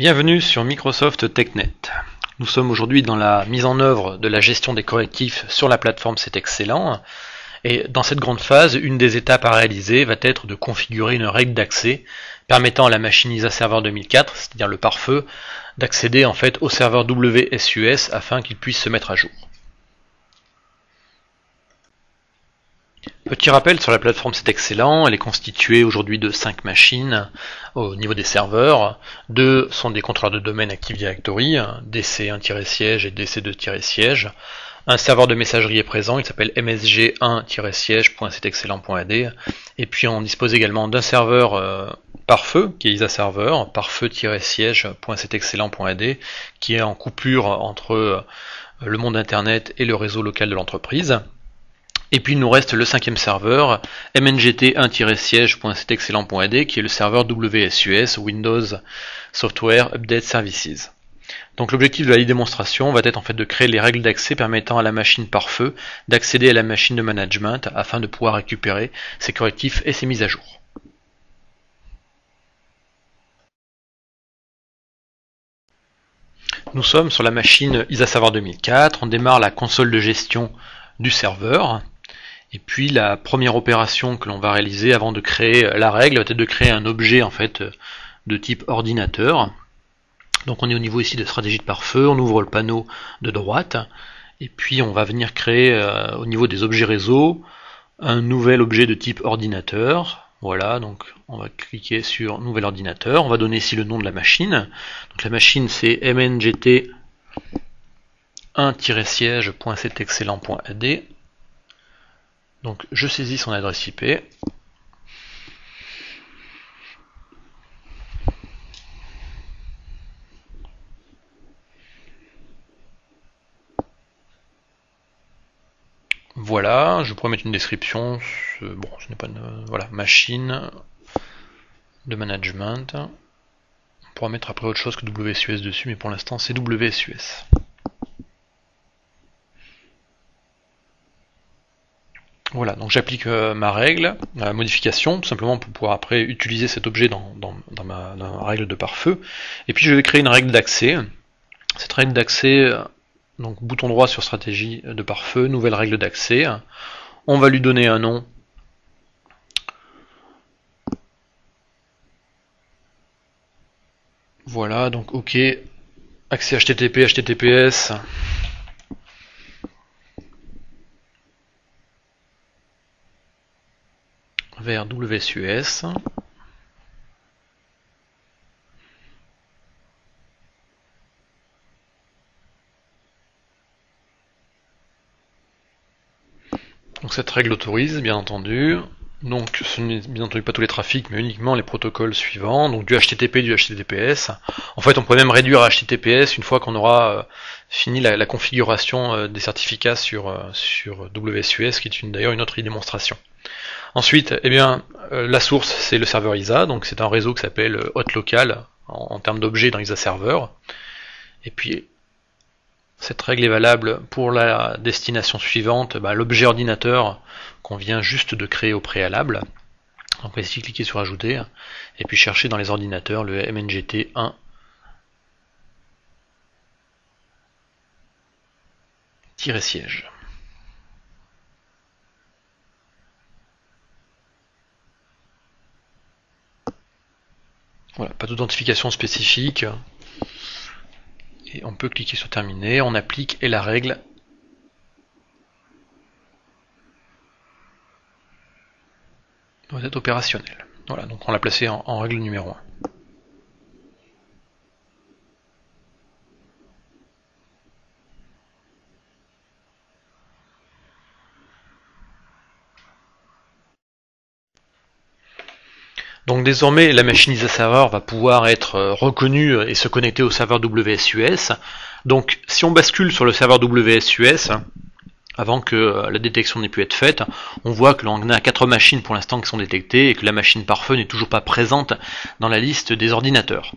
Bienvenue sur Microsoft TechNet. Nous sommes aujourd'hui dans la mise en œuvre de la gestion des correctifs sur la plateforme C'est Excellent. Et dans cette grande phase, une des étapes à réaliser va être de configurer une règle d'accès permettant à la machine ISA Server 2004, c'est-à-dire le pare-feu, d'accéder en fait au serveur WSUS afin qu'il puisse se mettre à jour. Petit rappel sur la plateforme C'est Excellent, elle est constituée aujourd'hui de 5 machines au niveau des serveurs. 2 sont des contrôleurs de domaine Active Directory, DC1-siège et DC2-siège. Un serveur de messagerie est présent, il s'appelle msg1-siège.cetexcellent.ad. Et puis on dispose également d'un serveur pare-feu, qui est ISA Server, pare-feu-siège.cetexcellent.ad, qui est en coupure entre le monde internet et le réseau local de l'entreprise. Et puis il nous reste le 5e serveur, mngt1-siège.cetexcellent.ad, qui est le serveur WSUS, Windows Software Update Services. Donc l'objectif de la démonstration va être en fait de créer les règles d'accès permettant à la machine pare-feu d'accéder à la machine de management afin de pouvoir récupérer ses correctifs et ses mises à jour. Nous sommes sur la machine ISA Server 2004, on démarre la console de gestion du serveur. Et puis la première opération que l'on va réaliser avant de créer la règle va être de créer un objet en fait de type ordinateur. Donc on est au niveau ici de stratégie de pare-feu, on ouvre le panneau de droite et puis on va venir créer au niveau des objets réseau un nouvel objet de type ordinateur. Voilà, donc on va cliquer sur nouvel ordinateur, on va donner ici le nom de la machine. Donc la machine c'est mngt1-siège.cetexcellent.ad. Donc je saisis son adresse IP. Voilà, je pourrais mettre une description. Bon, ce n'est pas une, voilà, machine de management. On pourra mettre après autre chose que WSUS dessus, mais pour l'instant c'est WSUS. Voilà, donc j'applique ma règle, ma modification, tout simplement pour pouvoir après utiliser cet objet dans ma règle de pare-feu. Et puis je vais créer une règle d'accès. Cette règle d'accès, donc bouton droit sur stratégie de pare-feu, nouvelle règle d'accès. On va lui donner un nom. Voilà, donc OK, accès HTTP, HTTPS. Vers WSUS. Donc cette règle autorise, bien entendu. Donc ce n'est bien entendu pas tous les trafics, mais uniquement les protocoles suivants. Donc du HTTP, du HTTPS. En fait, on pourrait même réduire à HTTPS une fois qu'on aura fini la configuration des certificats sur WSUS, qui est d'ailleurs une autre démonstration. Ensuite, eh bien, la source c'est le serveur ISA, donc c'est un réseau qui s'appelle hot local en termes d'objets dans ISA Server. Et puis cette règle est valable pour la destination suivante, l'objet ordinateur qu'on vient juste de créer au préalable. Donc on va ici cliquer sur ajouter et puis chercher dans les ordinateurs le mngt1 siège. Voilà, pas d'identification spécifique. Et on peut cliquer sur terminer, on applique et la règle doit être opérationnelle. Voilà, donc on l'a placé en règle numéro 1. Donc désormais la machine ISA Server va pouvoir être reconnue et se connecter au serveur WSUS. Donc si on bascule sur le serveur WSUS, avant que la détection n'ait pu être faite, on voit que l'on a 4 machines pour l'instant qui sont détectées et que la machine pare-feu n'est toujours pas présente dans la liste des ordinateurs.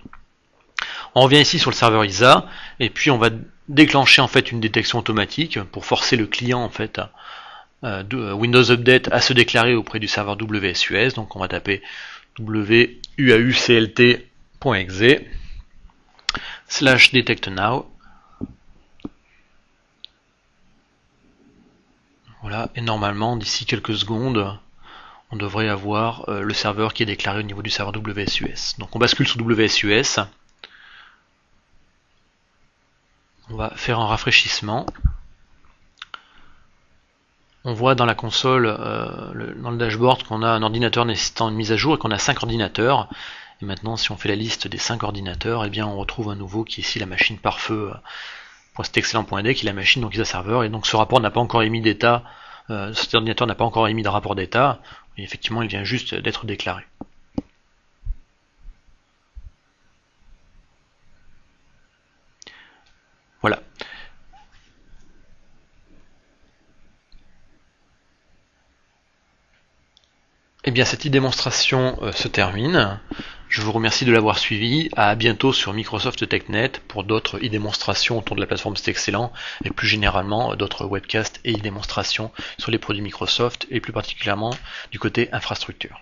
On revient ici sur le serveur ISA et puis on va déclencher en fait une détection automatique pour forcer le client en fait de Windows Update à se déclarer auprès du serveur WSUS. Donc on va taper wuauclt.exe /detect now. Voilà, et normalement d'ici quelques secondes on devrait avoir le serveur qui est déclaré au niveau du serveur WSUS. Donc on bascule sur WSUS, on va faire un rafraîchissement. On voit dans la console, dans le dashboard, qu'on a un ordinateur nécessitant une mise à jour et qu'on a 5 ordinateurs. Et maintenant, si on fait la liste des 5 ordinateurs, eh bien, on retrouve un nouveau qui est ici la machine pare-feu.excellent.d, qui est la machine donc is serveur. Et donc ce rapport n'a pas encore émis d'état, cet ordinateur n'a pas encore émis de rapport d'état. Et effectivement, il vient juste d'être déclaré. Voilà. Eh bien, cette e-démonstration se termine. Je vous remercie de l'avoir suivi. À bientôt sur Microsoft TechNet pour d'autres e-démonstrations autour de la plateforme C'est Excellent et plus généralement d'autres webcasts et e-démonstrations sur les produits Microsoft et plus particulièrement du côté infrastructure.